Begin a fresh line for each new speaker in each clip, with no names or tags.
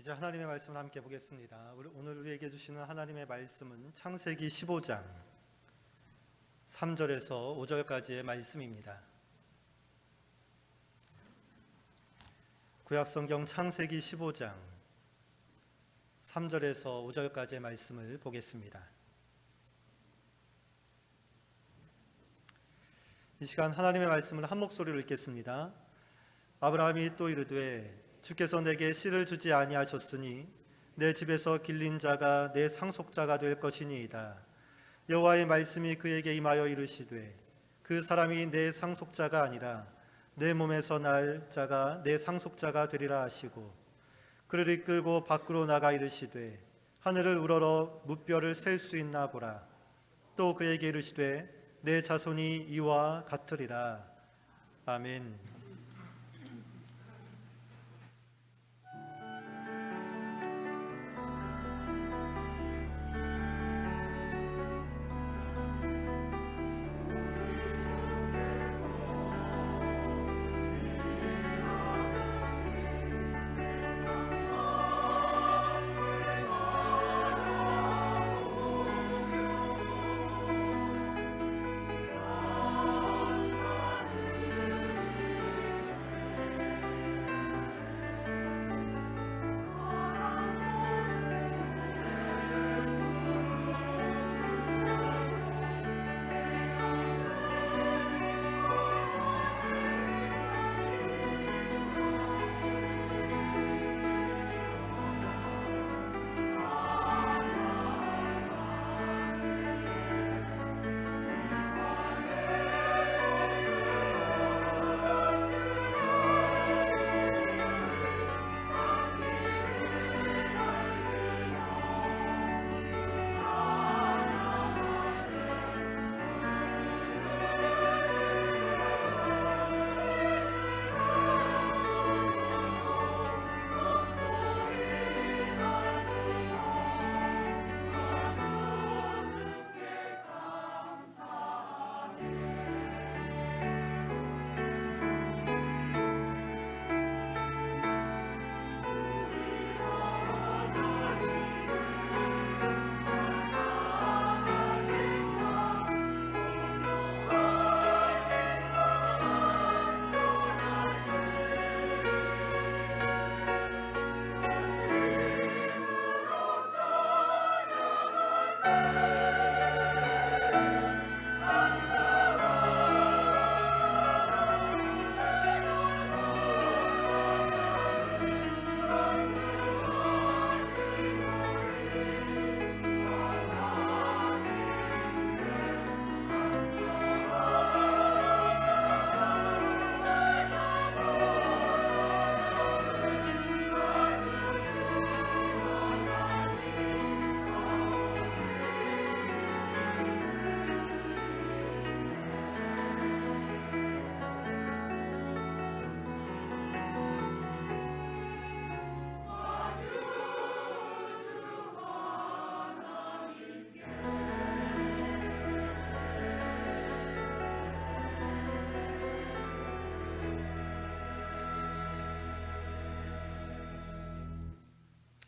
이제 하나님의 말씀을 함께 보겠습니다. 오늘 우리에게 주시는 하나님의 말씀은 창세기 15장 3절에서 5절까지의 말씀입니다. 구약성경 창세기 15장 3절에서 5절까지의 말씀을 보겠습니다. 이 시간 하나님의 말씀을 한 목소리로 읽겠습니다. 아브라함이 또 이르되 주께서 내게 씨를 주지 아니하셨으니 내 집에서 길린 자가 내 상속자가 될 것이니이다. 여호와의 말씀이 그에게 임하여 이르시되 그 사람이 내 상속자가 아니라 내 몸에서 날 자가 내 상속자가 되리라 하시고 그를 이끌고 밖으로 나가 이르시되 하늘을 우러러 무뼈를 셀 수 있나 보라. 또 그에게 이르시되 내 자손이 이와 같으리라. 아멘.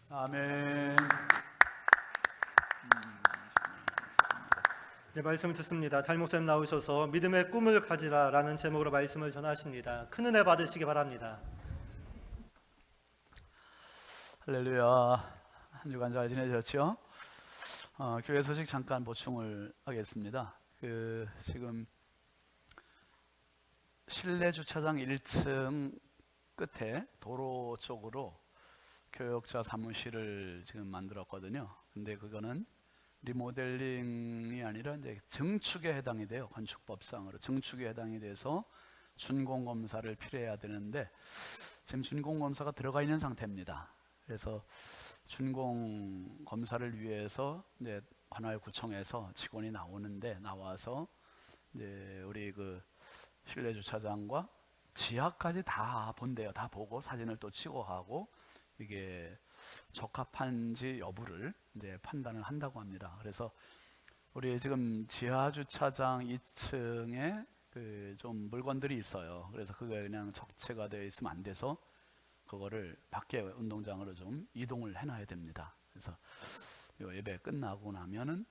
아멘.
이제 말씀 듣습니다. 달목사님 나오셔서 믿음의 꿈을 가지라 라는 제목으로 말씀을 전하십니다. 큰 은혜 받으시기 바랍니다.
할렐루야. 한 주간 잘 지내셨죠? 교회 소식 잠깐 보충을 하겠습니다. 지금 실내 주차장 1층 끝에 도로 쪽으로 교역자 사무실을 지금 만들었거든요. 근데 그거는 리모델링이 아니라 이제 증축에 해당이 돼요. 건축법상으로 증축에 해당이 돼서 준공 검사를 필요해야 되는데 지금 준공 검사가 들어가 있는 상태입니다. 그래서 준공 검사를 위해서 이제 관할구청에서 직원이 나와서 이제 우리 그 실내 주차장과 지하까지 다 본대요. 다 보고 사진을 또 찍어 가고 이게 적합한지 여부를 이제 판단을 한다고 합니다. 그래서 우리 지금 지하 주차장 2층에 좀 물건들이 있어요. 그래서 그게 그냥 적체가 되어 있으면 안 돼서 그거를 밖에 운동장으로 좀 이동을 해놔야 됩니다. 그래서 요 예배 끝나고 나면은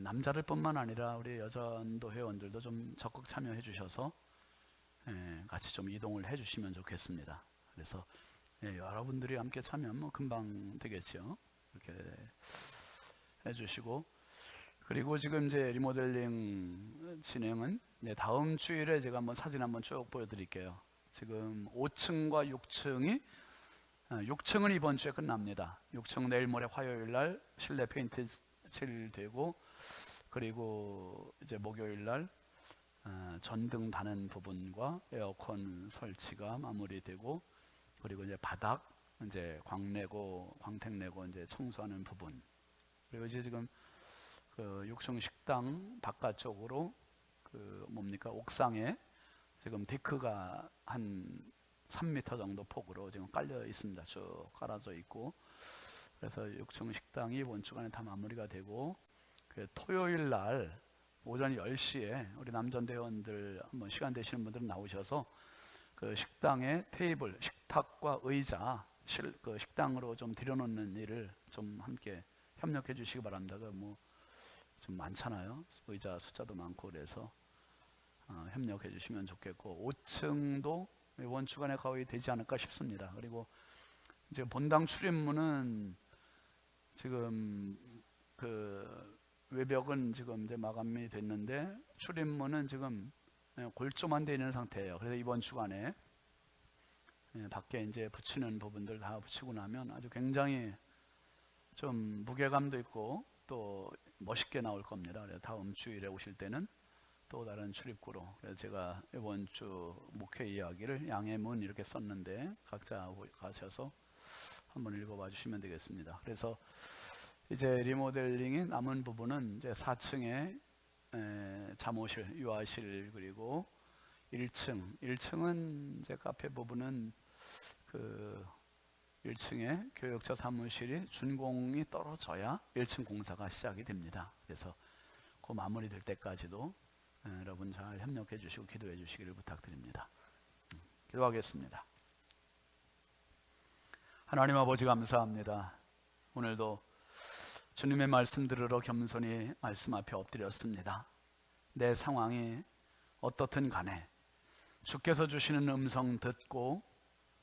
남자들 뿐만 아니라 우리 여전도 회원들도 좀 적극 참여해 주셔서 같이 좀 이동을 해 주시면 좋겠습니다. 그래서 여러분들이 함께 참여하면 뭐 금방 되겠죠. 이렇게 해 주시고, 그리고 지금 이제 리모델링 진행은 다음 주일에 제가 한번 사진 한번 쭉 보여드릴게요. 지금 5층과 6층이 6층은 이번 주에 끝납니다. 6층 내일 모레 화요일 날 실내 페인트 칠되고, 그리고 이제 목요일 날 전등 다는 부분과 에어컨 설치가 마무리되고, 그리고 이제 바닥 이제 광택 내고 이제 청소하는 부분, 그리고 이제 지금 그 6층 식당 바깥쪽으로 그 뭡니까 옥상에 지금 데크가 한 3m 정도 폭으로 지금 깔려 있습니다. 쭉 깔아져 있고, 그래서 6층 식당이 이번 주간에 다 마무리가 되고, 그 토요일 날 오전 10시에 우리 남전 회원들 한번 시간 되시는 분들은 나오셔서 그 식당에 테이블, 식탁과 의자, 그 식당으로 좀 들여놓는 일을 좀 함께 협력해 주시기 바랍니다. 뭐 좀 많잖아요. 의자 숫자도 많고, 그래서 협력해 주시면 좋겠고, 5층도 이번 주간에 거의 되지 않을까 싶습니다. 그리고 이제 본당 출입문은 지금 그 외벽은 지금 이제 마감이 됐는데 출입문은 지금 골조만 되어 있는 상태예요. 그래서 이번 주간에 밖에 이제 붙이는 부분들 다 붙이고 나면 아주 굉장히 좀 무게감도 있고 또 멋있게 나올 겁니다. 그래서 다음 주일에 오실 때는 또 다른 출입구로, 그래서 제가 이번 주 목회 이야기를 양해문 이렇게 썼는데 각자 가셔서 한번 읽어봐 주시면 되겠습니다. 그래서 이제 리모델링이 남은 부분은 이제 4층에 잠옷실, 유아실, 그리고 1층은 이제 카페 부분은 그 1층에 교역자 사무실이 준공이 떨어져야 1층 공사가 시작이 됩니다. 그래서 그 마무리될 때까지도 여러분 잘 협력해 주시고 기도해 주시기를 부탁드립니다. 기도하겠습니다. 하나님 아버지 감사합니다. 오늘도 주님의 말씀 들으러 겸손히 말씀 앞에 엎드렸습니다. 내 상황이 어떻든 간에 주께서 주시는 음성 듣고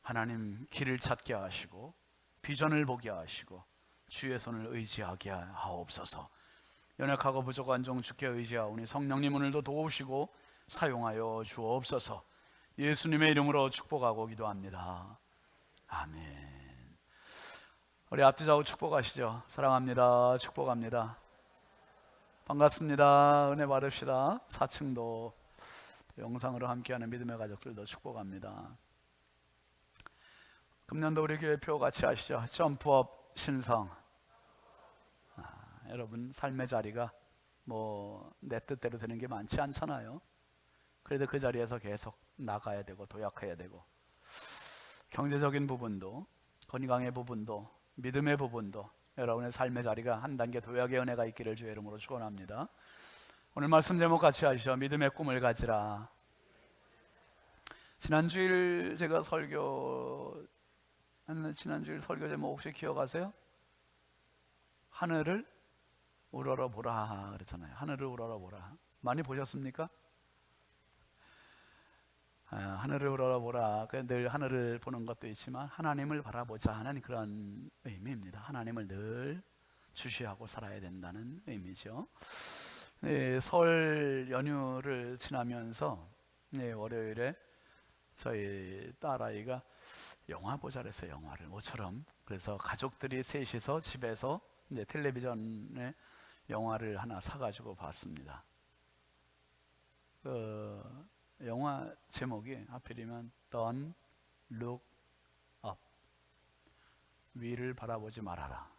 하나님 길을 찾게 하시고 비전을 보게 하시고 주의 손을 의지하게 하옵소서. 연약하고 부족한 종 주께 의지하오니 성령님 오늘도 도우시고 사용하여 주옵소서. 예수님의 이름으로 축복하고 기도합니다. 아멘. 우리 앞뒤 좌우 축복하시죠. 사랑합니다. 축복합니다. 반갑습니다. 은혜 받읍시다. 4층도 영상으로 함께하는 믿음의 가족들도 축복합니다. 금년도 우리 교회표 같이 하시죠. 점프업 신성. 여러분 삶의 자리가 뭐 내 뜻대로 되는 게 많지 않잖아요. 그래도 그 자리에서 계속 나가야 되고 도약해야 되고, 경제적인 부분도, 건강의 부분도, 믿음의 부분도 여러분의 삶의 자리가 한 단계 도약의 은혜가 있기를 주의 이름으로 축원합니다. 오늘 말씀 제목 같이 하시죠. 믿음의 꿈을 가지라. 지난주일 설교 제목 혹시 기억하세요? 하늘을 우러러 보라 그랬잖아요. 하늘을 우러러 보라. 많이 보셨습니까? 하늘을 우러러 보라. 늘 하늘을 보는 것도 있지만 하나님을 바라보자 하는 그런 의미입니다. 하나님을 늘 주시하고 살아야 된다는 의미죠. 설 연휴를 지나면서 월요일에 저희 딸아이가 영화 보자 그랬어요. 영화를 모처럼. 그래서 가족들이 셋이서 집에서 이제 텔레비전에 영화를 하나 사가지고 봤습니다. 그 영화 제목이 하필이면 Don't Look Up, 위를 바라보지 말아라.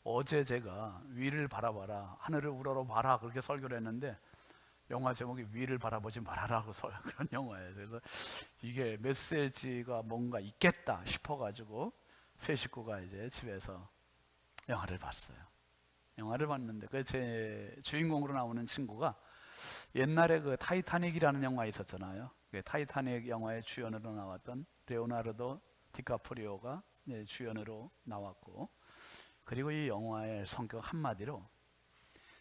어제 제가 위를 바라봐라, 하늘을 우러러 봐라 그렇게 설교를 했는데 영화 제목이 위를 바라보지 말아라고 그런 영화예요. 그래서 이게 메시지가 뭔가 있겠다 싶어가지고 세 식구가 이제 집에서 영화를 봤어요. 영화를 봤는데 그 제 주인공으로 나오는 친구가 옛날에 그 타이타닉이라는 영화 있었잖아요. 그 타이타닉 영화의 주연으로 나왔던 레오나르도 디카프리오가 주연으로 나왔고, 그리고 이 영화의 성격 한마디로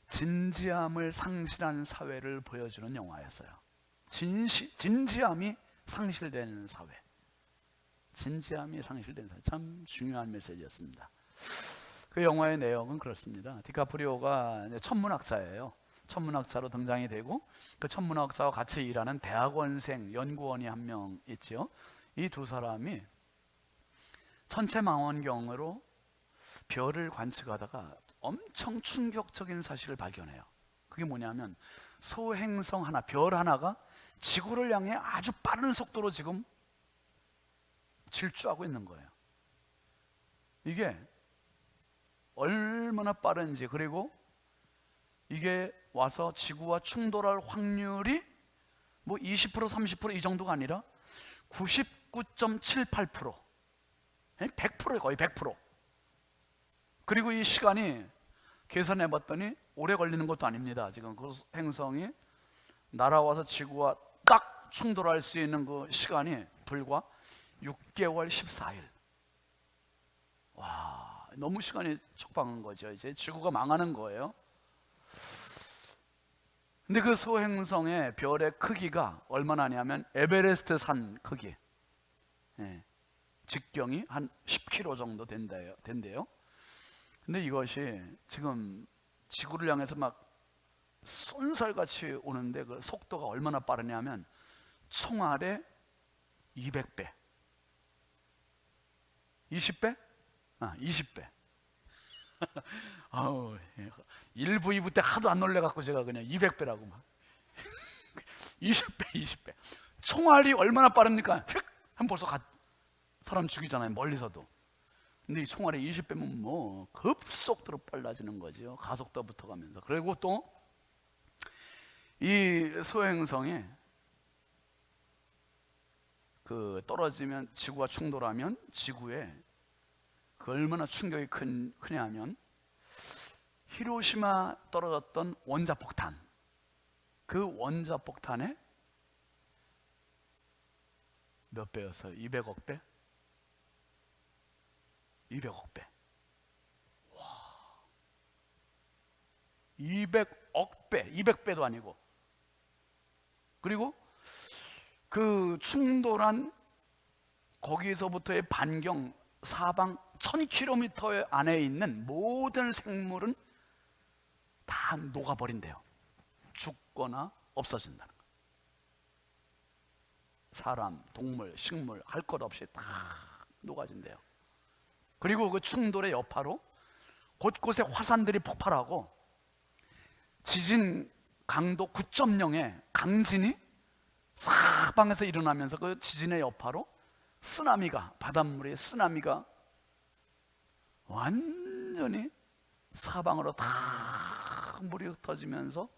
진지함을 상실한 사회를 보여주는 영화였어요. 진지함이 상실되는 사회. 진지함이 상실된 사회. 참 중요한 메시지였습니다. 그 영화의 내용은 그렇습니다. 디카프리오가 천문학자예요. 천문학자로 등장이 되고, 그 천문학자와 같이 일하는 대학원생 연구원이 한 명 있지요. 이 두 사람이 천체망원경으로 별을 관측하다가 엄청 충격적인 사실을 발견해요. 그게 뭐냐면 소행성 하나, 별 하나가 지구를 향해 아주 빠른 속도로 지금 질주하고 있는 거예요. 이게 얼마나 빠른지, 그리고 이게 와서 지구와 충돌할 확률이 뭐 20% 30% 이 정도가 아니라 99.78%, 100%에 거의 100%. 그리고 이 시간이 계산해 봤더니 오래 걸리는 것도 아닙니다. 지금 그 행성이 날아와서 지구와 딱 충돌할 수 있는 그 시간이 불과 6개월 14일. 와, 너무 시간이 촉박한 거죠. 이제 지구가 망하는 거예요. 근데 그 소행성의 별의 크기가 얼마나 하냐면 에베레스트 산 크기, 직경이 한 10km 정도 된대요. 근데 이것이 지금 지구를 향해서 막 쏜살같이 오는데 그 속도가 얼마나 빠르냐면 총알의 200배, 20배? 20배. 아우, 1부 2부 때 하도 안 놀래갖고 제가 그냥 200배라고 막 20배 20배. 총알이 얼마나 빠릅니까? 휙 하면 벌써 사람 죽이잖아요, 멀리서도. 근데 이 총알이 20배면 뭐 급속도로 빨라지는 거죠. 가속도 붙어가면서. 그리고 또 이 소행성에 그 떨어지면, 지구와 충돌하면 지구에 그 얼마나 충격이 크냐면 히로시마 떨어졌던 원자폭탄, 그 원자폭탄의 몇 배였어요? 200억 배? 200억 배. 와, 200억 배, 200배도 아니고. 그리고 그 충돌한 거기서부터의 반경 사방 1000km 안에 있는 모든 생물은 다 녹아버린대요. 죽거나 없어진다는 거예요. 사람, 동물, 식물 할 것 없이 다 녹아진대요. 그리고 그 충돌의 여파로 곳곳에 화산들이 폭발하고 지진 강도 9.0의 강진이 사방에서 일어나면서 그 지진의 여파로 쓰나미가, 바닷물의 쓰나미가 완전히 사방으로 다 물이 흩어지면서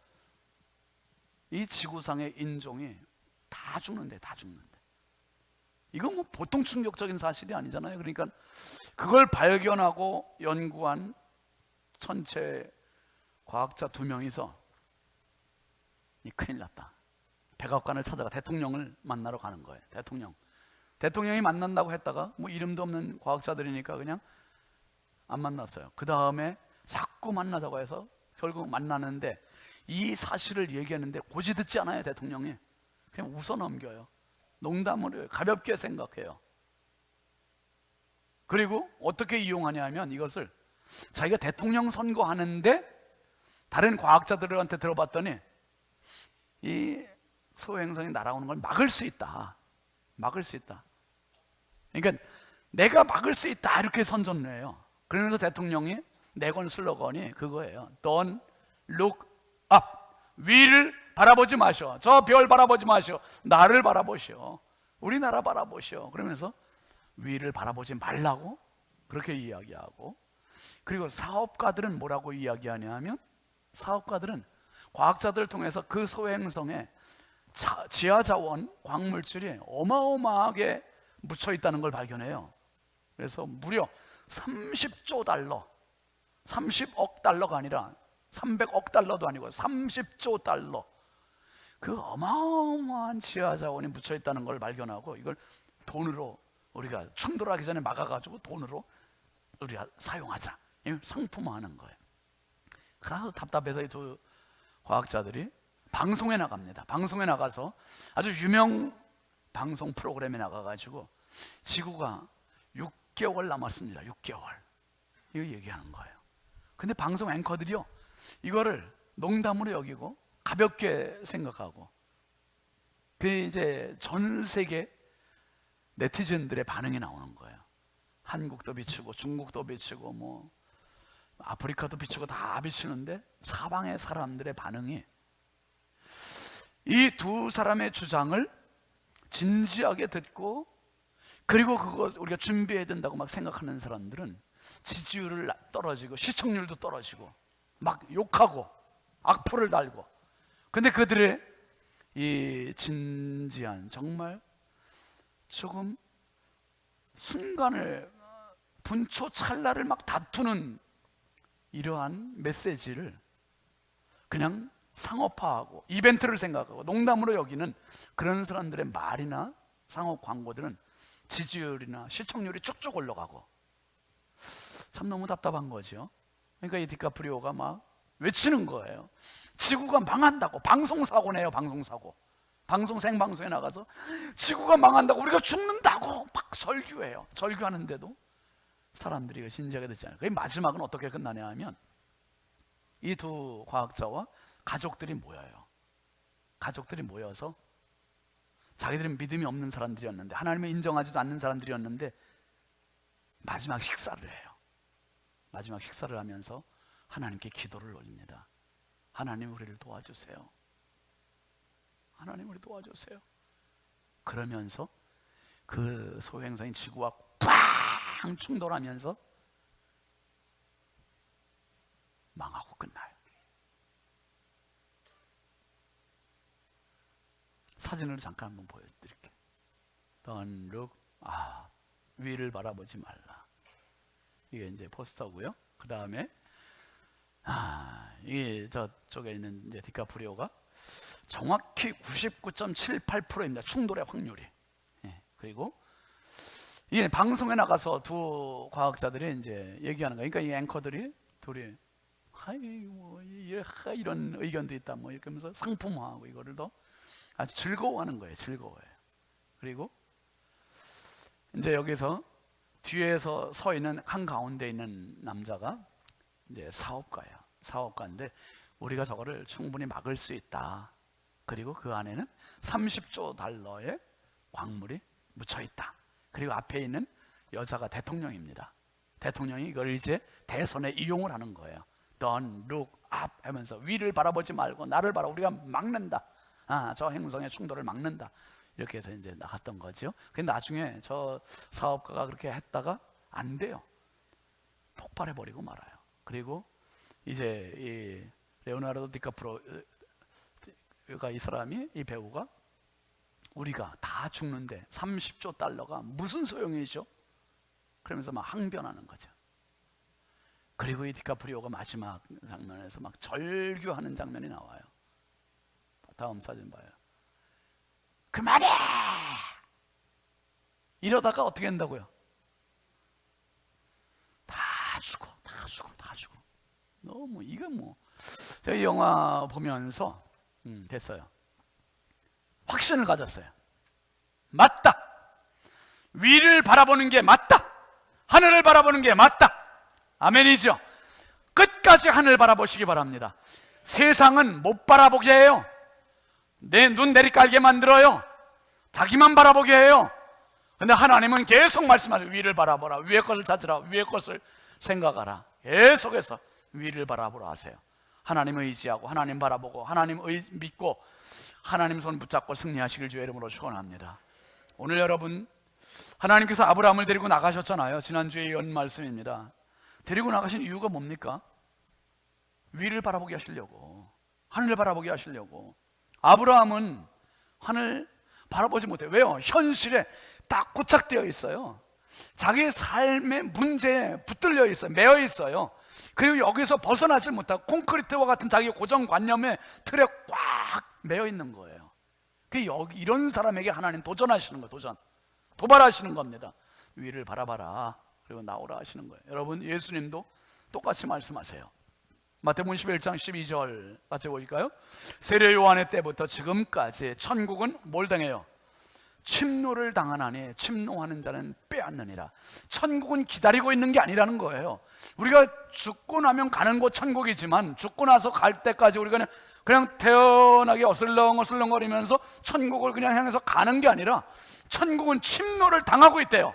이 지구상의 인종이 다 죽는데, 다 죽는데. 이건 뭐 보통 충격적인 사실이 아니잖아요. 그러니까 그걸 발견하고 연구한 천체 과학자 2명이서 이 큰일 났다. 백악관을 찾아가 대통령을 만나러 가는 거예요. 대통령이 만난다고 했다가 뭐 이름도 없는 과학자들이니까 그냥 안 만났어요. 그 다음에 자꾸 만나자고 해서 결국 만나는데 이 사실을 얘기하는데 고지 듣지 않아요. 대통령이 그냥 웃어 넘겨요. 농담으로 가볍게 생각해요. 그리고 어떻게 이용하냐 하면 이것을 자기가 대통령 선거하는데 다른 과학자들한테 들어봤더니 이 소행성이 날아오는 걸 막을 수 있다. 막을 수 있다. 그러니까 내가 막을 수 있다 이렇게 선전을 해요. 그러면서 대통령이 내건 슬로건이 그거예요. Don't look up. 위를 바라보지 마시오. 저 별 바라보지 마시오. 나를 바라보시오. 우리나라 바라보시오. 그러면서 위를 바라보지 말라고 그렇게 이야기하고, 그리고 사업가들은 뭐라고 이야기하냐 하면 사업가들은 과학자들을 통해서 그 소행성에 지하자원, 광물질이 어마어마하게 묻혀 있다는 걸 발견해요. 그래서 무려 30조 달러, 30억 달러가 아니라 300억 달러도 아니고 30조 달러, 그 어마어마한 지하자원이 묻혀 있다는 걸 발견하고 이걸 돈으로 우리가 충돌하기 전에 막아가지고 돈으로 우리가 사용하자. 이걸 상품화하는 거예요. 그래서 답답해서 이 두 과학자들이 방송에 나갑니다. 방송에 나가서 아주 유명 방송 프로그램에 나가가지고 지구가 6개월 남았습니다. 6개월. 이거 얘기하는 거예요. 근데 방송 앵커들이요, 이거를 농담으로 여기고 가볍게 생각하고, 그 이제 전 세계 네티즌들의 반응이 나오는 거예요. 한국도 비추고 중국도 비추고 뭐 아프리카도 비추고 다 비추는데 사방의 사람들의 반응이 이 두 사람의 주장을 진지하게 듣고, 그리고 그거 우리가 준비해야 된다고 막 생각하는 사람들은 지지율을 떨어지고 시청률도 떨어지고 막 욕하고 악플을 달고. 근데 그들의 이 진지한, 정말 조금 순간을, 분초 찰나를 막 다투는 이러한 메시지를 그냥 상업화하고 이벤트를 생각하고 농담으로 여기는 그런 사람들의 말이나 상업 광고들은 지지율이나 시청률이 쭉쭉 올라가고, 참 너무 답답한 거죠. 그러니까 이 디카프리오가 막 외치는 거예요. 지구가 망한다고. 방송사고네요. 방송사고. 생방송에 나가서 지구가 망한다고, 우리가 죽는다고 막 절규해요. 절규하는데도 사람들이 진지하게 듣지 않아요. 그 마지막은 어떻게 끝나냐 하면 이 두 과학자와 가족들이 모여요. 가족들이 모여서 자기들은 믿음이 없는 사람들이었는데, 하나님을 인정하지도 않는 사람들이었는데 마지막 식사를 해요. 마지막 식사를 하면서 하나님께 기도를 올립니다. 하나님, 우리를 도와주세요. 하나님, 우리 도와주세요. 그러면서 그 소행성인 지구와 꽝 충돌하면서 망하고 끝나요. 사진을 잠깐 한번 보여드릴게요. Don't look, 위를 바라보지 말라. 이게 이제 포스터고요. 그 다음에 이게 저쪽에 있는 이제 디카프리오가 정확히 99.78%입니다. 충돌의 확률이. 예, 그리고 이 방송에 나가서 두 과학자들이 이제 얘기하는 거예요. 그러니까 이 앵커들이 둘이 이런 의견도 있다 뭐 이렇게 하면서 상품화하고 이거를 더 아주 즐거워하는 거예요. 즐거워요. 그리고 이제 여기서 뒤에서 서 있는 한 가운데 있는 남자가 이제 사업가예요. 사업가인데 우리가 저거를 충분히 막을 수 있다. 그리고 그 안에는 30조 달러의 광물이 묻혀 있다. 그리고 앞에 있는 여자가 대통령입니다. 대통령이 이걸 이제 대선에 이용을 하는 거예요. Don't look up 하면서 위를 바라보지 말고 나를 바라, 우리가 막는다. 저 행성의 충돌을 막는다. 이렇게 해서 이제 나갔던 거죠. 근데 나중에 저 사업가가 그렇게 했다가 안 돼요. 폭발해 버리고 말아요. 그리고 이제 이 레오나르도 디카프리오가, 이 사람이, 이 배우가 우리가 다 죽는데 30조 달러가 무슨 소용이죠? 그러면서 막 항변하는 거죠. 그리고 이 디카프리오가 마지막 장면에서 막 절규하는 장면이 나와요. 다음 사진 봐요. 그만해! 이러다가 어떻게 한다고요? 다 죽어. 너무 이거 뭐 저희 영화 보면서 됐어요. 확신을 가졌어요. 맞다. 위를 바라보는 게 맞다. 하늘을 바라보는 게 맞다. 아멘이죠. 끝까지 하늘 바라보시기 바랍니다. 세상은 못 바라보게 해요. 내 눈 내리깔게 만들어요. 자기만 바라보게 해요. 근데 하나님은 계속 말씀하세요. 위를 바라보라. 위의 것을 찾으라. 위의 것을 생각하라. 계속해서 위를 바라보라 하세요. 하나님 의지하고 하나님 바라보고 하나님 믿고 하나님 손 붙잡고 승리하시길 주의 이름으로 축원합니다. 오늘 여러분, 하나님께서 아브라함을 데리고 나가셨잖아요. 지난주에 이은 말씀입니다. 데리고 나가신 이유가 뭡니까? 위를 바라보게 하시려고, 하늘을 바라보게 하시려고. 아브라함은 하늘 바라보지 못해요. 왜요? 현실에 딱 고착되어 있어요. 자기 삶의 문제에 붙들려 있어요. 매여 있어요. 그리고 여기서 벗어나지 못하고 콘크리트와 같은 자기 고정관념의 틀에 꽉 매여 있는 거예요. 그 여기 이런 사람에게 하나님 도전하시는 거예요. 도발하시는 겁니다. 위를 바라봐라. 그리고 나오라 하시는 거예요. 여러분, 예수님도 똑같이 말씀하세요. 마태복음 11장 12절 같이 보실까요? 세례 요한의 때부터 지금까지 천국은 뭘 당해요? 침노를 당하나니 침노하는 자는 빼앗느니라. 천국은 기다리고 있는 게 아니라는 거예요. 우리가 죽고 나면 가는 곳 천국이지만 죽고 나서 갈 때까지 우리가 그냥 태연하게 어슬렁어슬렁거리면서 천국을 그냥 향해서 가는 게 아니라 천국은 침노를 당하고 있대요.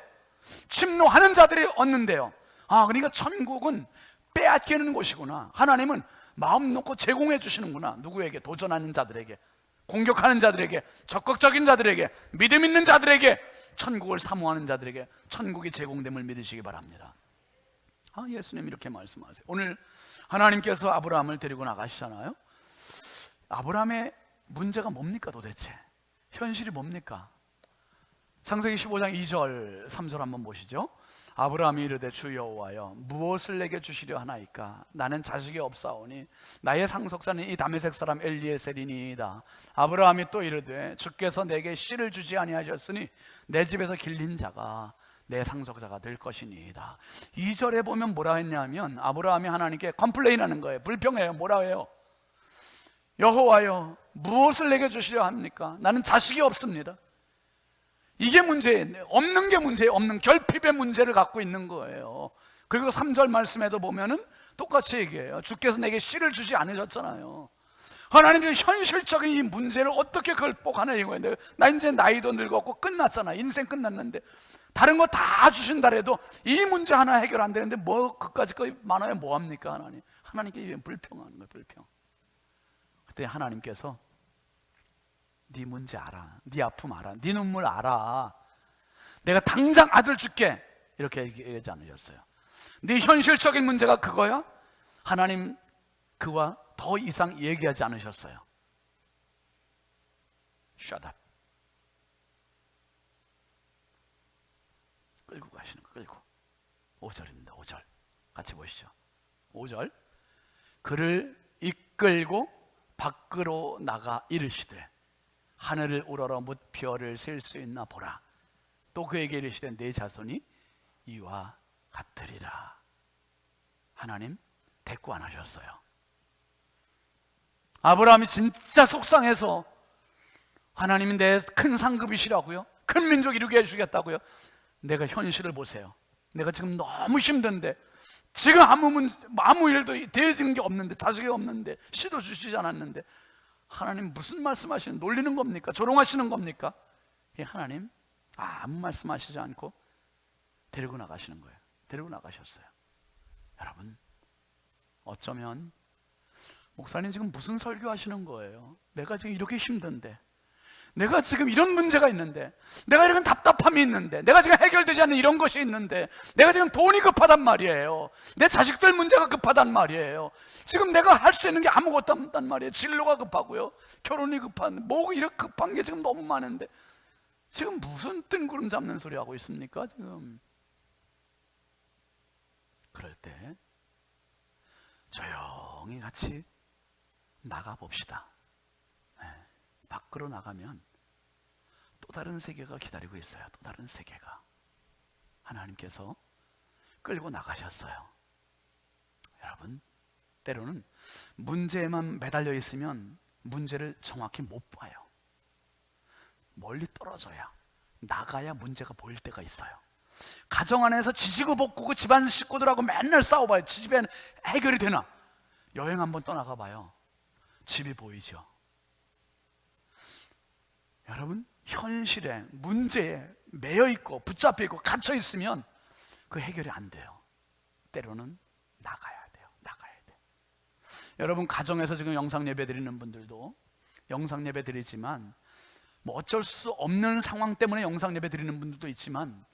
침노하는 자들이 얻는데요. 그러니까 천국은 빼앗기는 곳이구나. 하나님은 마음 놓고 제공해 주시는구나. 누구에게? 도전하는 자들에게, 공격하는 자들에게, 적극적인 자들에게, 믿음 있는 자들에게, 천국을 사모하는 자들에게 천국이 제공됨을 믿으시기 바랍니다. 예수님 이렇게 말씀하세요. 오늘 하나님께서 아브라함을 데리고 나가시잖아요. 아브라함의 문제가 뭡니까 도대체? 현실이 뭡니까? 창세기 15장 2절 3절 한번 보시죠. 아브라함이 이르되 주 여호와여 무엇을 내게 주시려 하나이까? 나는 자식이 없사오니 나의 상속자는 이 다메섹 사람 엘리에셀이니이다. 아브라함이 또 이르되 주께서 내게 씨를 주지 아니하셨으니 내 집에서 길린 자가 내 상속자가 될 것이니이다. 2절에 보면 뭐라 했냐면 아브라함이 하나님께 컴플레인하는 거예요. 불평해요. 뭐라 해요? 여호와여 무엇을 내게 주시려 합니까? 나는 자식이 없습니다. 이게 문제예요. 없는 게 문제예요. 없는 결핍의 문제를 갖고 있는 거예요. 그리고 3절 말씀에도 보면은 똑같이 얘기해요. 주께서 내게 씨를 주지 않으셨잖아요. 하나님은 현실적인 이 문제를 어떻게 극복하나 이거예요. 나 이제 나이도 늙었고 끝났잖아. 인생 끝났는데 다른 거 다 주신다 해도 이 문제 하나 해결 안 되는데 뭐 그까짓 거 많아야 뭐합니까? 하나님. 하나님께 불평하는 거예요. 불평. 그때 하나님께서 네 문제 알아, 네 아픔 알아, 네 눈물 알아. 내가 당장 아들 줄게. 이렇게 얘기하지 않으셨어요. 네 현실적인 문제가 그거야? 하나님 그와 더 이상 얘기하지 않으셨어요. Shut up. 끌고 가시는 거. 끌고 5절입니다. 5절 같이 보시죠. 5절 그를 이끌고 밖으로 나가 이르시되 하늘을 우러러 무별을 셀 수 있나 보라. 또 그에게 이르시되 내 자손이 이와 같으리라. 하나님 대꾸 안 하셨어요. 아브라함이 진짜 속상해서 하나님이 내 큰 상급이시라고요? 큰 민족 이루게 해주겠다고요? 내가 현실을 보세요. 내가 지금 너무 힘든데 지금 아무 일도 되어진 게 없는데 자식이 없는데 씨도 주시지 않았는데 하나님 무슨 말씀하시는, 놀리는 겁니까? 조롱하시는 겁니까? 하나님 아무 말씀하시지 않고 데리고 나가시는 거예요. 데리고 나가셨어요. 여러분 어쩌면 목사님 지금 무슨 설교하시는 거예요? 내가 지금 이렇게 힘든데, 내가 지금 이런 문제가 있는데, 내가 이런 답답함이 있는데, 내가 지금 해결되지 않는 이런 것이 있는데, 내가 지금 돈이 급하단 말이에요. 내 자식들 문제가 급하단 말이에요. 지금 내가 할 수 있는 게 아무것도 없단 말이에요. 진로가 급하고요, 결혼이 급한, 뭐 이렇게 급한 게 지금 너무 많은데 지금 무슨 뜬구름 잡는 소리 하고 있습니까? 지금 그럴 때 조용히 같이 나가봅시다. 밖으로 나가면 또 다른 세계가 기다리고 있어요. 또 다른 세계가. 하나님께서 끌고 나가셨어요. 여러분 때로는 문제에만 매달려 있으면 문제를 정확히 못 봐요. 멀리 떨어져야, 나가야 문제가 보일 때가 있어요. 가정 안에서 지지고 볶고 집안 식구들하고 맨날 싸워봐요. 집엔 해결이 되나? 여행 한번 떠나가 봐요. 집이 보이죠. 여러분 현실에, 문제에 매여 있고 붙잡혀 있고 갇혀 있으면 그 해결이 안 돼요. 때로는 나가야 돼요. 나가야 돼요. 여러분 가정에서 지금 영상 예배 드리는 분들도 영상 예배 드리지만 뭐 어쩔 수 없는 상황 때문에 영상 예배 드리는 분들도 있지만,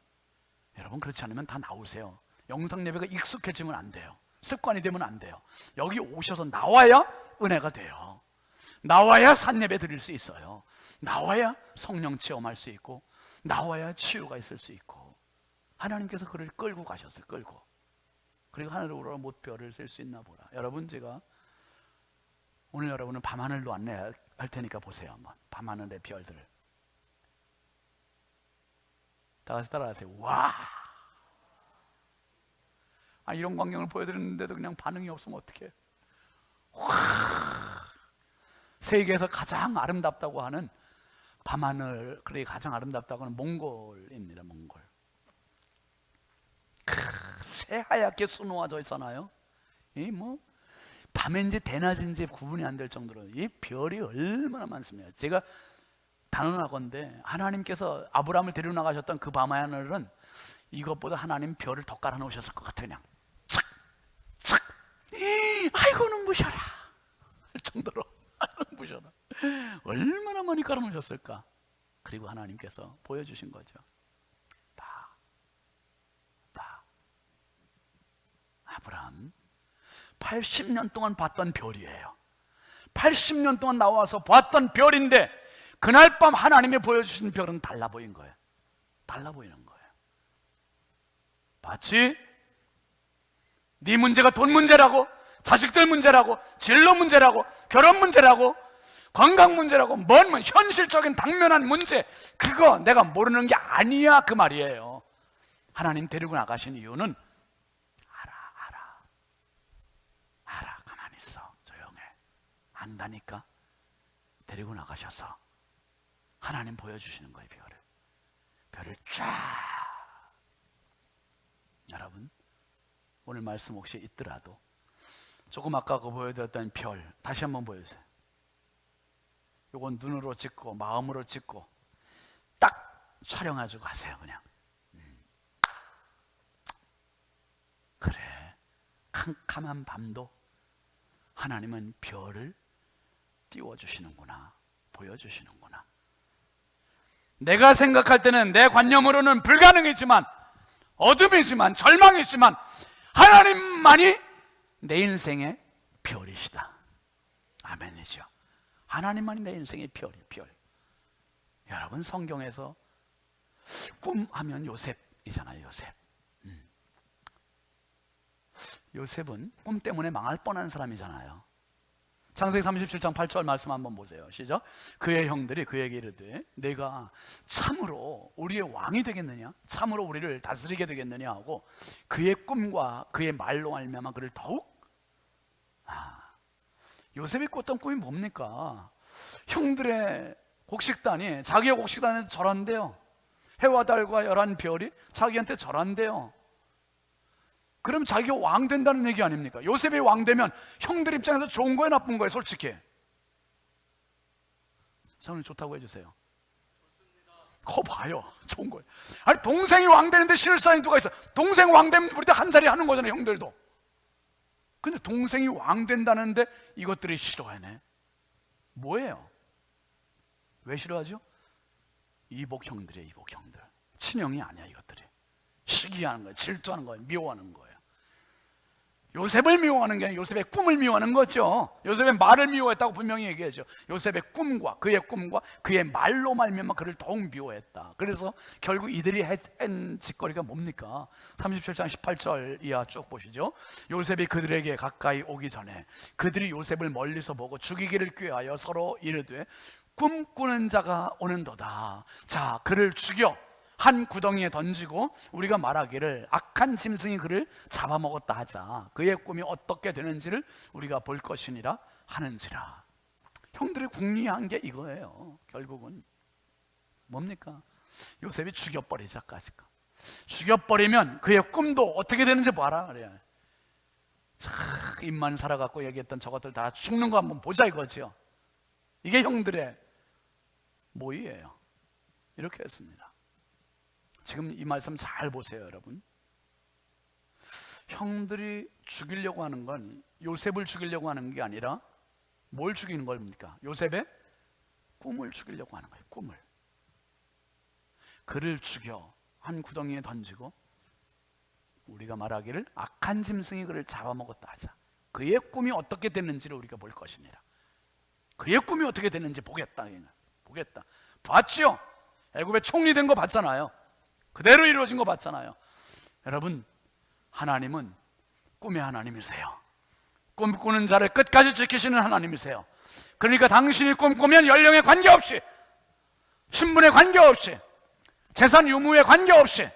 여러분 그렇지 않으면 다 나오세요. 영상 예배가 익숙해지면 안 돼요. 습관이 되면 안 돼요. 여기 오셔서 나와야 은혜가 돼요. 나와야 산예배 드릴 수 있어요. 나와야 성령 체험할 수 있고, 나와야 치유가 있을 수 있고. 하나님께서 그를 끌고 가셨어요. 끌고. 그리고 하늘을 우러러 못별을 셀 수 있나 보라. 여러분 제가 오늘 여러분은 밤하늘로 안내할 테니까 보세요 한번. 밤하늘의 별들. 다 같이 따라하세요. 와! 이런 광경을 보여드렸는데도 그냥 반응이 없으면 어떡해? 와! 세계에서 가장 아름답다고 하는 밤하늘, 그래 가장 아름답다고 하는 몽골입니다. 몽골. 새하얗게 수놓아져 있잖아요. 이 뭐 밤인지 대낮인지 구분이 안 될 정도로 이 별이 얼마나 많습니다. 제가 단언하건대 하나님께서 아브라함을 데리고 나가셨던 그 밤하늘은 이것보다 하나님 별을 더 깔아 놓으셨을 것 같아요. 그냥 착! 착! 아이고 눈부셔라 할 정도로 눈부셔라. 얼마나 많이 깔아 놓으셨을까. 그리고 하나님께서 보여주신 거죠. 다 아브라함 80년 동안 봤던 별이에요. 80년 동안 나와서 봤던 별인데 그날 밤 하나님이 보여주신 별은 달라 보인 거예요. 달라 보이는 거예요. 마치 네 문제가 돈 문제라고, 자식들 문제라고, 진로 문제라고, 결혼 문제라고, 건강 문제라고, 뭔 현실적인 당면한 문제, 그거 내가 모르는 게 아니야 그 말이에요. 하나님 데리고 나가신 이유는 알아, 가만히 있어, 조용해, 안다니까 데리고 나가셔서 하나님 보여주시는 거예요. 별을 쫙. 여러분 오늘 말씀 혹시 있더라도 조금 아까 그 보여드렸던 별 다시 한번 보여주세요. 요건 눈으로 찍고 마음으로 찍고 딱 촬영해주고 가세요. 그냥 그래, 캄캄한 밤도 하나님은 별을 띄워주시는구나, 보여주시는구나. 내가 생각할 때는 내 관념으로는 불가능이지만, 어둠이지만, 절망이지만 하나님만이 내 인생의 별이시다. 아멘이죠. 하나님만이 내 인생의 별. 여러분 성경에서 꿈하면 요셉이잖아요. 요셉은 꿈 때문에 망할 뻔한 사람이잖아요. 창세기 37장 8절 말씀 한번 보세요. 시작. 그의 형들이 그에게 이르되 내가 참으로 우리의 왕이 되겠느냐, 참으로 우리를 다스리게 되겠느냐 하고 그의 꿈과 그의 말로 말미암아 그를 더욱 요셉이 꿨던 꿈이 뭡니까? 형들의 곡식단이 자기의 곡식단에 절한대요. 해와 달과 열한 별이 자기한테 절한대요. 그럼 자기가 왕 된다는 얘기 아닙니까? 요셉이 왕 되면 형들 입장에서 좋은 거예요, 나쁜 거예요? 솔직히 저는 좋다고 해주세요. 거 봐요, 좋은 거예요. 아니 동생이 왕 되는데 싫을 사람이 누가 있어? 동생 왕 되면 우리 다 한 자리 하는 거잖아요, 형들도. 근데 동생이 왕 된다는데 이것들이 싫어하네. 뭐예요? 왜 싫어하죠? 이복 형들이에요. 이복 형들. 친형이 아니야. 이것들이 시기하는 거예요, 질투하는 거예요, 미워하는 거예요. 요셉을 미워하는 게 아니라 요셉의 꿈을 미워하는 거죠. 요셉의 말을 미워했다고 분명히 얘기하죠. 요셉의 꿈과 그의 말로 말미암아 그를 더욱 미워했다. 그래서 결국 이들이 한 짓거리가 뭡니까? 37장 18절 이하 쭉 보시죠. 요셉이 그들에게 가까이 오기 전에 그들이 요셉을 멀리서 보고 죽이기를 꾀하여 서로 이르되 꿈꾸는 자가 오는도다. 자, 그를 죽여 한 구덩이에 던지고 우리가 말하기를 악한 짐승이 그를 잡아먹었다 하자. 그의 꿈이 어떻게 되는지를 우리가 볼 것이니라 하는지라. 형들이 궁리한 게 이거예요. 결국은 뭡니까? 요셉이 죽여버리자까지. 죽여버리면 그의 꿈도 어떻게 되는지 봐라 그래요. 입만 살아갖고 얘기했던 저것들 다 죽는 거 한번 보자 이거죠. 이게 형들의 모의예요. 이렇게 했습니다. 지금 이 말씀 잘 보세요, 여러분. 형들이 죽이려고 하는 건 요셉을 죽이려고 하는 게 아니라 뭘 죽이는 겁니까? 요셉의 꿈을 죽이려고 하는 거예요. 꿈을. 그를 죽여 한 구덩이에 던지고 우리가 말하기를 악한 짐승이 그를 잡아먹었다 하자. 그의 꿈이 어떻게 됐는지를 우리가 볼 것이니라. 그의 꿈이 어떻게 됐는지 보겠다. 보겠다. 봤죠? 애굽에 총리 된 거 봤잖아요. 그대로 이루어진 거 봤잖아요. 여러분, 하나님은 꿈의 하나님이세요. 꿈꾸는 자를 끝까지 지키시는 하나님이세요. 그러니까 당신이 꿈꾸면 연령에 관계없이, 신분에 관계없이, 재산 유무에 관계없이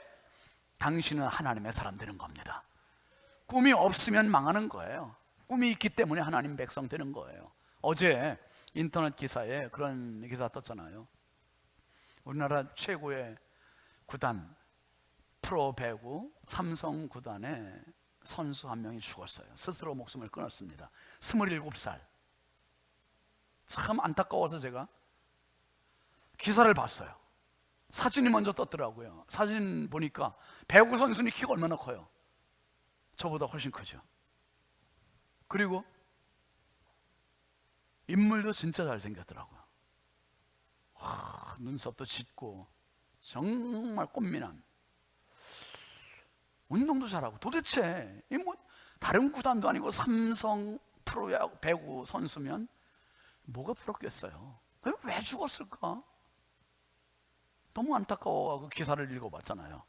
당신은 하나님의 사람 되는 겁니다. 꿈이 없으면 망하는 거예요. 꿈이 있기 때문에 하나님 백성 되는 거예요. 어제 인터넷 기사에 그런 기사 떴잖아요. 우리나라 최고의 구단, 프로 배구 삼성 구단의 선수 한 명이 죽었어요. 스스로 목숨을 끊었습니다. 27살. 참 안타까워서 제가 기사를 봤어요. 사진이 먼저 떴더라고요. 사진 보니까 배구 선수는 키가 얼마나 커요? 저보다 훨씬 크죠. 그리고 인물도 진짜 잘생겼더라고요. 눈썹도 짙고 정말 꽃미남. 운동도 잘하고. 도대체 이 뭐 다른 구단도 아니고 삼성 프로야구 배구 선수면 뭐가 부럽겠어요? 왜 죽었을까? 너무 안타까워. 그 기사를 읽어봤잖아요.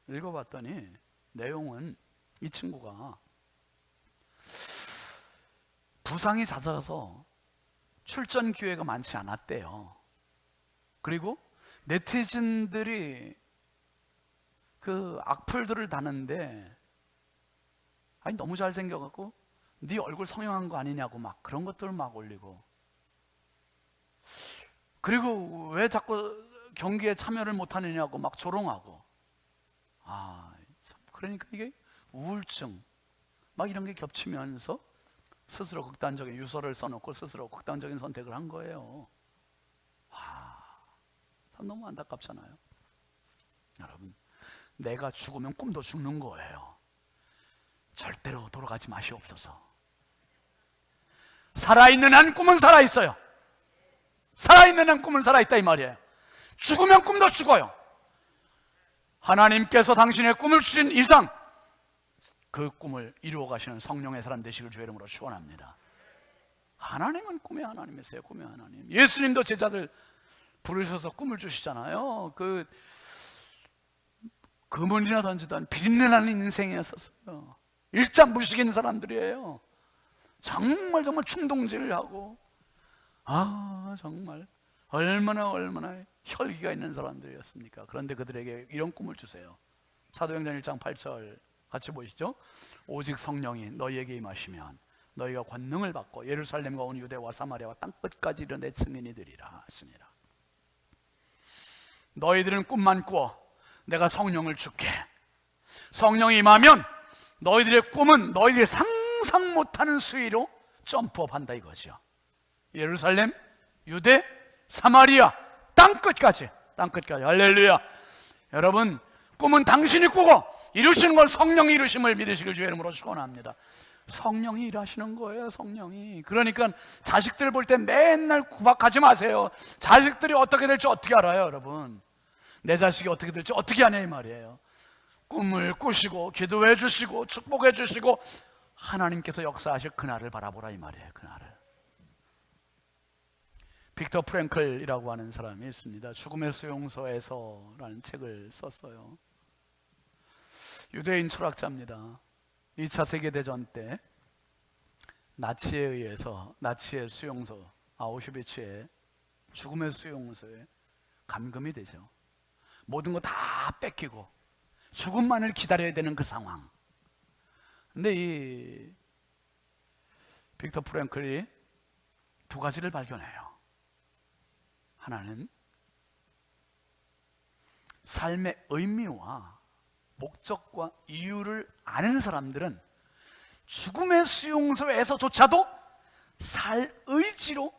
읽어봤더니 내용은 이 친구가 부상이 잦아서 출전 기회가 많지 않았대요. 그리고 네티즌들이 그 악플들을 다는데, 아니 너무 잘생겨갖고 네 얼굴 성형한 거 아니냐고 막 그런 것들을 막 올리고, 그리고 왜 자꾸 경기에 참여를 못하느냐고 막 조롱하고. 그러니까 이게 우울증 막 이런 게 겹치면서 스스로 극단적인 유서를 써놓고 스스로 극단적인 선택을 한 거예요. 참 너무 안타깝잖아요. 여러분, 내가 죽으면 꿈도 죽는 거예요. 절대로 돌아가지 마시옵소서. 살아있는 한 꿈은 살아있어요. 살아있는 한 꿈은 살아있다 이 말이에요. 죽으면 꿈도 죽어요. 하나님께서 당신의 꿈을 주신 이상 그 꿈을 이루어 가시는 성령의 사람 되시길 주의 이름으로 축원합니다. 하나님은 꿈의 하나님이세요. 꿈의 하나님. 예수님도 제자들 부르셔서 꿈을 주시잖아요. 그 그물이나 던지던 비린내나는 인생이었었어요. 일잠무식인 사람들이에요. 정말 충동질을 하고, 정말 얼마나 혈기가 있는 사람들이었습니까? 그런데 그들에게 이런 꿈을 주세요. 사도행전 1장 8절 같이 보시죠. 오직 성령이 너희에게 임하시면 너희가 권능을 받고 예루살렘과 온 유대와 사마리아와 땅끝까지 이르러 내 증인이 되리라 하시니라. 너희들은 꿈만 꾸어 내가 성령을 줄게. 성령이 임하면 너희들의 꿈은 너희들이 상상 못하는 수위로 점프업한다 이거죠. 예루살렘, 유대, 사마리아, 땅끝까지 할렐루야. 여러분, 꿈은 당신이 꾸고 이루시는 걸 성령이 이루심을 믿으시길 주의 이름으로 축원합니다. 성령이 일하시는 거예요. 성령이. 그러니까 자식들 볼 때 맨날 구박하지 마세요. 자식들이 어떻게 될지 어떻게 알아요, 여러분? 내 자식이 어떻게 될지 어떻게 아냐 이 말이에요. 꿈을 꾸시고 기도해 주시고 축복해 주시고 하나님께서 역사하실 그날을 바라보라 이 말이에요. 그날을. 빅터 프랭클이라고 하는 사람이 있습니다. 죽음의 수용소에서라는 책을 썼어요. 유대인 철학자입니다. 2차 세계대전 때 나치에 의해서 나치의 수용소 아우슈비츠에 죽음의 수용소에 감금이 되죠. 모든 거 다 뺏기고 죽음만을 기다려야 되는 그 상황. 근데 이 빅터 프랭클이 두 가지를 발견해요. 하나는 삶의 의미와 목적과 이유를 아는 사람들은 죽음의 수용소에서조차도 살 의지로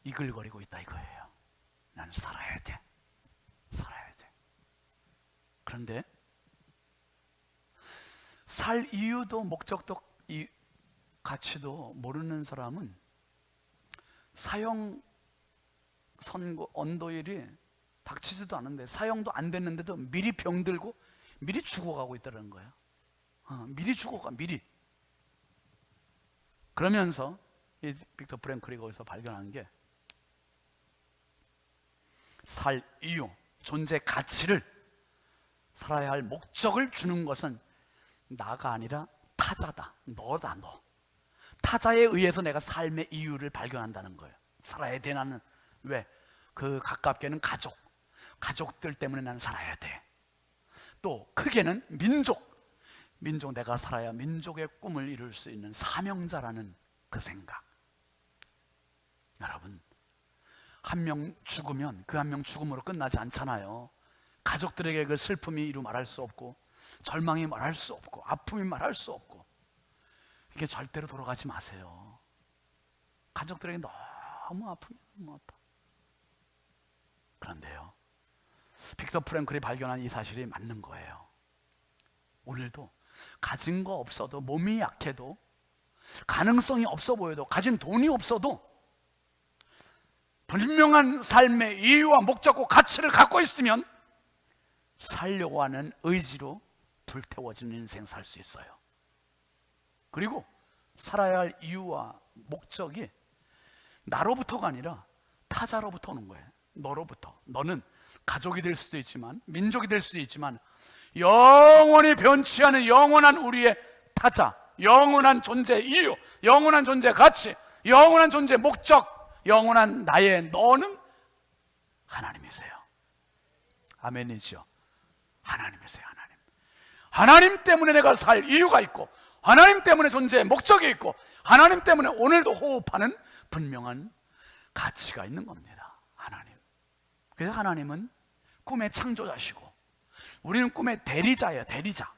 이글거리고 있다 이거예요. 나는 살아야 돼. 그런데 살 이유도 목적도 이 가치도 모르는 사람은 사형 선고 언도일이 닥치지도 않은데 사형도 안 됐는데도 미리 병들고 미리 죽어가고 있다는 거예요. 미리 죽어가 미리. 그러면서 이 빅터 프랭클이 거기서 발견한 게 살 이유, 존재 가치를 살아야 할 목적을 주는 것은 나가 아니라 타자다. 너다 너. 타자에 의해서 내가 삶의 이유를 발견한다는 거예요. 살아야 돼 나는. 왜? 그 가깝게는 가족들 때문에 난 살아야 돼. 또 크게는 민족 내가 살아야 민족의 꿈을 이룰 수 있는 사명자라는 그 생각. 여러분, 한 명 죽으면 그 한 명 죽음으로 끝나지 않잖아요. 가족들에게 그 슬픔이 이루 말할 수 없고, 절망이 말할 수 없고, 아픔이 말할 수 없고, 이게 절대로 돌아가지 마세요. 가족들에게 너무 아프면 너무 아파. 그런데요, 빅터 프랭클이 발견한 이 사실이 맞는 거예요. 오늘도 가진 거 없어도, 몸이 약해도, 가능성이 없어 보여도, 가진 돈이 없어도 분명한 삶의 이유와 목적과 가치를 갖고 있으면 살려고 하는 의지로 불태워지는 인생 살 수 있어요. 그리고 살아야 할 이유와 목적이 나로부터가 아니라 타자로부터 오는 거예요. 너로부터. 너는 가족이 될 수도 있지만, 민족이 될 수도 있지만, 영원히 변치 않은 영원한 우리의 타자, 영원한 존재 이유, 영원한 존재 가치, 영원한 존재 목적, 영원한 나의 너는 하나님이세요. 아멘이죠. 하나님이세요. 하나님 때문에 내가 살 이유가 있고, 하나님 때문에 존재의 목적이 있고, 하나님 때문에 오늘도 호흡하는 분명한 가치가 있는 겁니다. 하나님. 그래서 하나님은 꿈의 창조자시고, 우리는 꿈의 대리자예요. 대리자.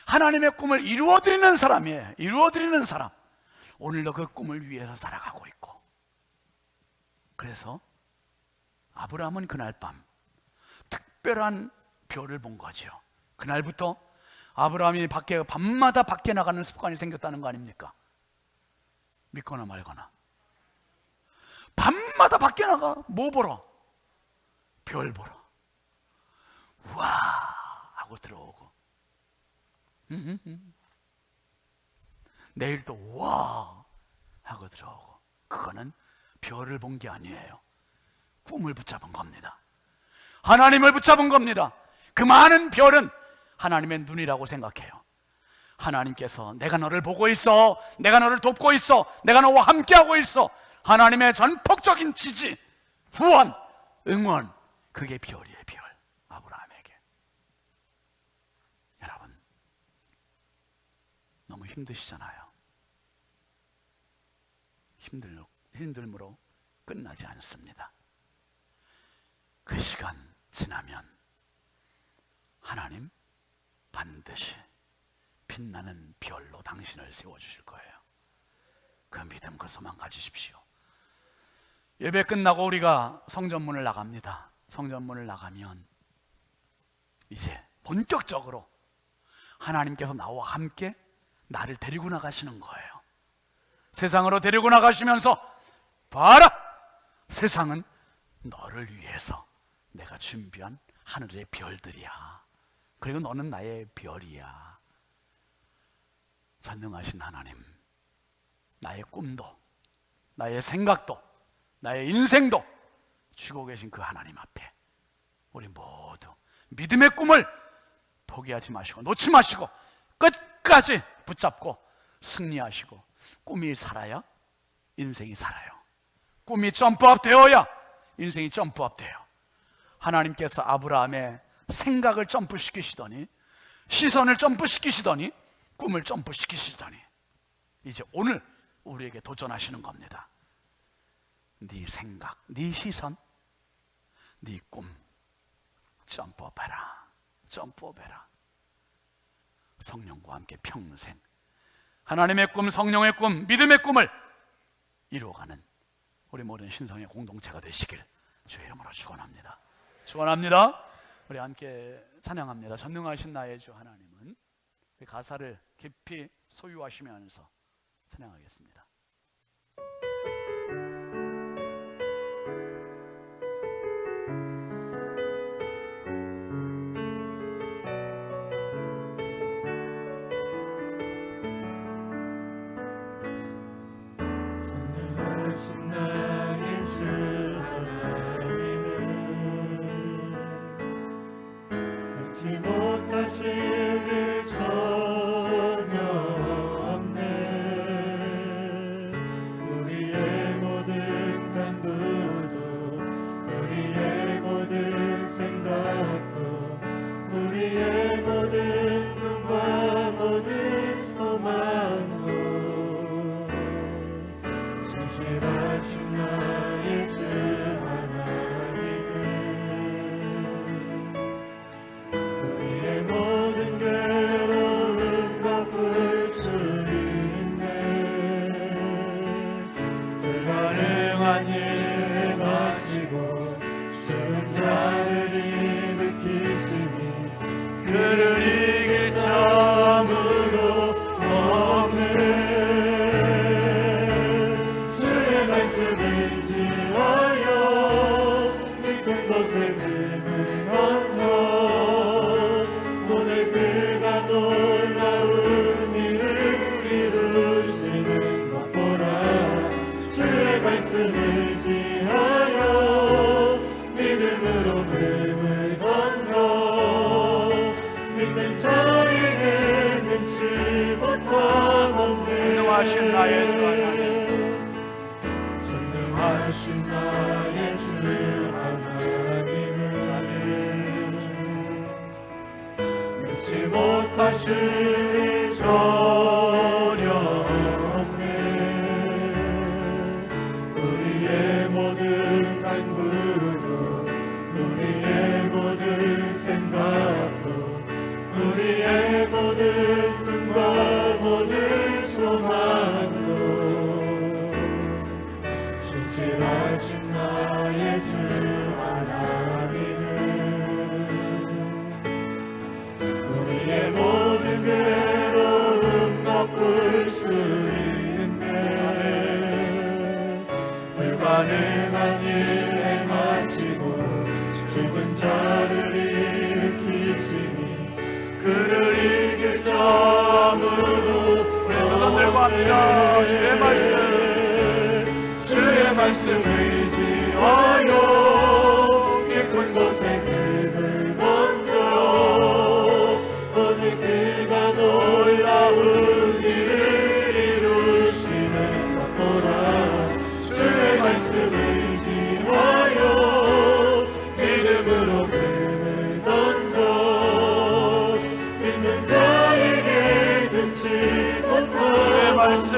하나님의 꿈을 이루어드리는 사람이에요. 이루어드리는 사람. 오늘도 그 꿈을 위해서 살아가고 있고. 그래서 아브라함은 그날 밤 특별한 별을 본 거죠. 그날부터 아브라함이 밤마다 밖에 나가는 습관이 생겼다는 거 아닙니까? 믿거나 말거나. 밤마다 밖에 나가. 뭐 보러? 별 보러. 와 하고 들어오고, 내일 또 와 하고 들어오고. 그거는 별을 본 게 아니에요. 꿈을 붙잡은 겁니다. 하나님을 붙잡은 겁니다. 그 많은 별은 하나님의 눈이라고 생각해요. 하나님께서 내가 너를 보고 있어, 내가 너를 돕고 있어, 내가 너와 함께하고 있어. 하나님의 전폭적인 지지, 후원, 응원, 그게 별이에요. 별. 아브라함에게. 여러분, 너무 힘드시잖아요. 힘듦으로 끝나지 않습니다. 그 시간 지나면 하나님 반드시 빛나는 별로 당신을 세워주실 거예요. 그 믿음, 그 소망 가지십시오. 예배 끝나고 우리가 성전문을 나갑니다. 성전문을 나가면 이제 본격적으로 하나님께서 나와 함께 나를 데리고 나가시는 거예요. 세상으로 데리고 나가시면서 봐라! 세상은 너를 위해서 내가 준비한 하늘의 별들이야. 그리고 너는 나의 별이야. 전능하신 하나님, 나의 꿈도, 나의 생각도, 나의 인생도 주고 계신 그 하나님 앞에 우리 모두 믿음의 꿈을 포기하지 마시고, 놓지 마시고, 끝까지 붙잡고 승리하시고, 꿈이 살아야 인생이 살아요. 꿈이 점프업 되어야 인생이 점프업 돼요. 하나님께서 아브라함의 생각을 점프시키시더니, 시선을 점프시키시더니, 꿈을 점프시키시더니, 이제 오늘 우리에게 도전하시는 겁니다. 네 생각, 네 시선, 네 꿈 점프업해라. 점프업해라. 성령과 함께 평생 하나님의 꿈, 성령의 꿈, 믿음의 꿈을 이루어가는 우리 모든 신성의 공동체가 되시길 주의 이름으로 축원합니다. 축원합니다. 우리 함께 찬양합니다. 전능하신 나의 주 하나님은. 가사를 깊이 소유하시면서 찬양하겠습니다.
전능하신 나의 주 하나님은 잊지 못하실 일 전혀 없네.
전능하신 나의 주 하나님,
전능하신 나의 주 하나님을 믿지 못하실 일 전혀 없네. 우리의 모든 간구도 우리의 모든 생각도 우리의 모든 꿈과 모든 소망도 신실하신 나의 주 하나님은 우리의 모든 괴로움 바꿀 수 있네. 불가능한 일 행하시고 죽은 자를 일으키시니 그를 이길 자 아무도
손들고 합니다. 주의 말씀,
주의 말씀 의지하여 깊은 곳에 금을 던져요. 오늘 그가 놀라운 일을 이루시는 것 보라. 주의 말씀 의지하여 믿음으로 금을 던져 믿는 자에게 능치 못한
주의 말씀,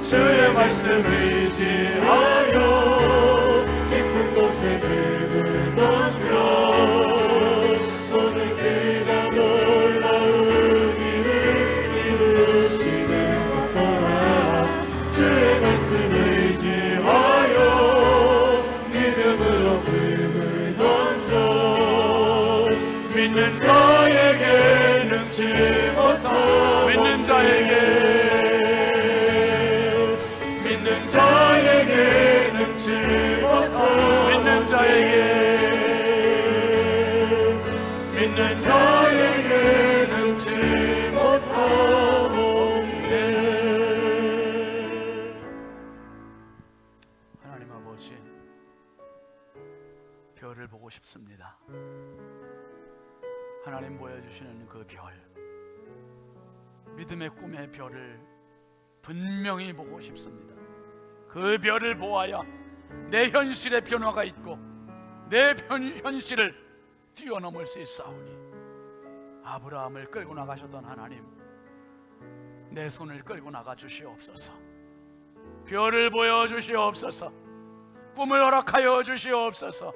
주의 말씀 의지하여 깊은 곳에 금을 던져 오늘 그가 놀라운 일을 이루시는 것 보라. 주의 말씀 의지하여 믿음으로 금을 던져 믿는 자에게 능치 못한
믿는 자에게
능치 못한
믿는 자에게
믿는 자에게 능치 못하오네.
하나님 아버지, 별을 보고 싶습니다. 하나님 보여주시는 그 별, 믿음의 꿈의 별을 분명히 보고 싶습니다. 그 별을 보아야 내 현실에 변화가 있고 내 현실을 뛰어넘을 수 있사오니, 아브라함을 끌고 나가셨던 하나님, 내 손을 끌고 나가 주시옵소서. 별을 보여주시옵소서. 꿈을 허락하여 주시옵소서.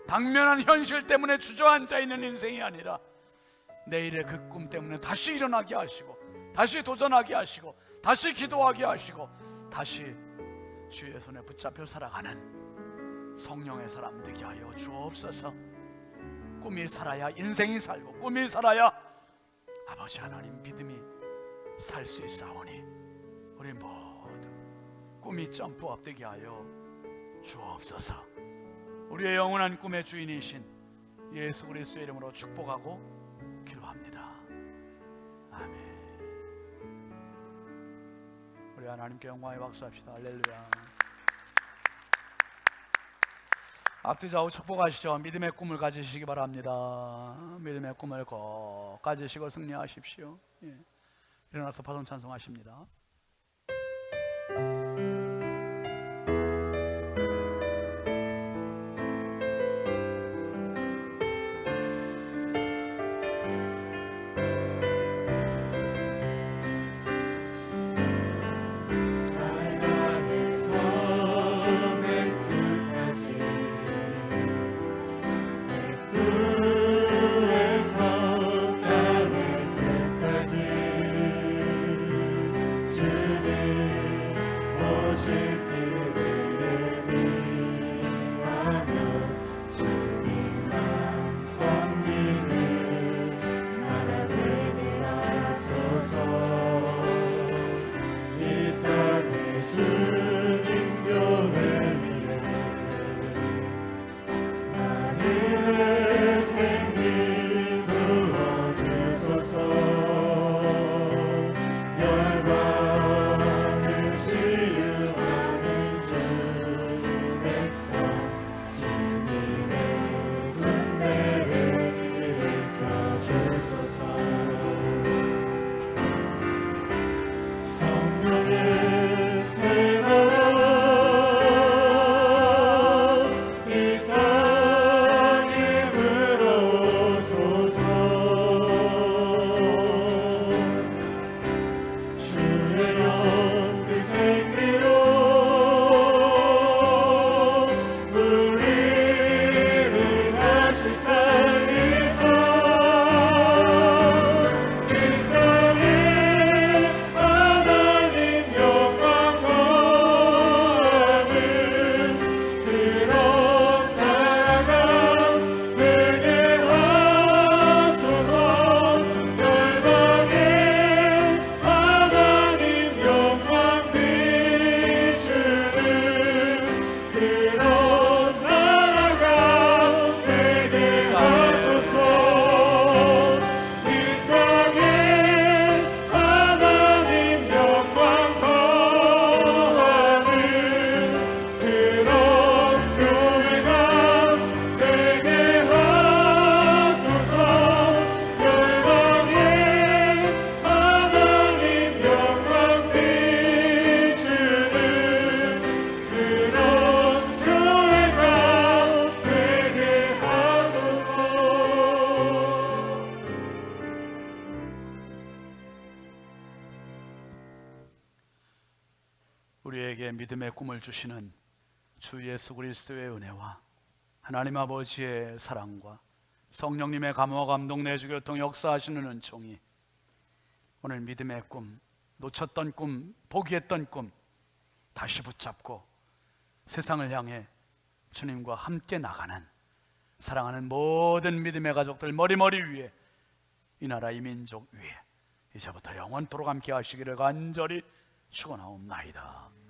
당면한 현실 때문에 주저앉아 있는 인생이 아니라 내일의 그 꿈 때문에 다시 일어나게 하시고, 다시 도전하게 하시고, 다시 기도하게 하시고, 다시 주의 손에 붙잡혀 살아가는 성령의 사람 되게 하여 주옵소서. 꿈이 살아야 인생이 살고, 꿈이 살아야 아버지 하나님 믿음이 살 수 있사오니, 우리 모두 꿈이 점프업 되게 하여 주옵소서. 우리의 영원한 꿈의 주인이신 예수 그리스도의 이름으로 축복하고 기도합니다. 아멘. 우리 하나님께 영광의 박수합시다. 할렐루야. 앞뒤 좌우 축복하시죠. 믿음의 꿈을 가지시기 바랍니다. 믿음의 꿈을 꼭 가지시고 승리하십시오. 예. 일어나서 파송 찬송하십니다. 우리에게 믿음의 꿈을 주시는 주 예수 그리스도의 은혜와 하나님 아버지의 사랑과 성령님의 감화 감동 내주 교통 역사하시는 은총이 오늘 믿음의 꿈, 놓쳤던 꿈, 포기했던 꿈 다시 붙잡고 세상을 향해 주님과 함께 나가는 사랑하는 모든 믿음의 가족들 머리머리 위에 이 나라 이 민족 위에 이제부터 영원토록 함께 하시기를 간절히 축원하옵나이다.